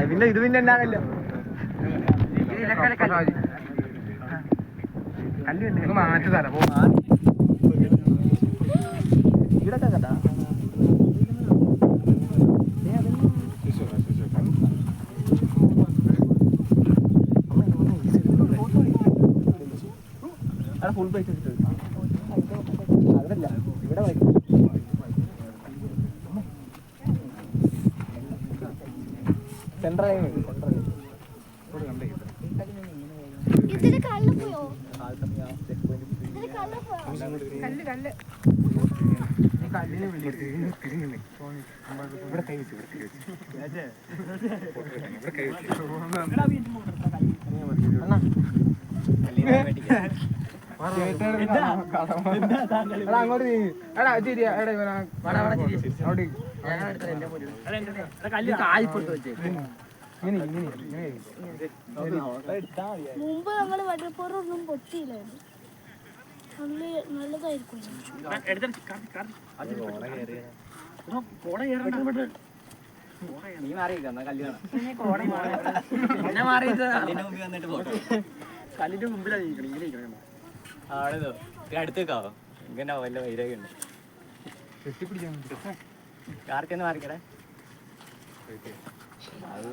പിന്നെ ഇത് പിന്നെ ഉണ്ടാകല്ലോ മാറ്റി തരാം ഇവിടൊക്കെ കണ്ടാ ഫുൾ ബൈക്ക് എടുത്തത് അതല്ല ഇവിടെ സെൻട്രൽ ഇതില് കല്ല് പോയോ? കല്ലിനെ ഇവിടെ കൈ വെച്ചു അങ്ങോട്ട് എടാ ശരിയാ എടാ മുമ്പ് നമ്മള് വടപ്പുറൊന്നും പൊട്ടിയില്ലായിരുന്നു. നല്ലതായിരിക്കും. നീ മാറിയിരിക്കുന്ന കല്ലിന്റെ മുമ്പിലാണ് അവിടെ അടുത്തേക്കാവോ ഇങ്ങനെ വല്ല വൈരൊക്കെ ഉണ്ട് കാർക്കെന്ന് മാറിക്കടേ അത്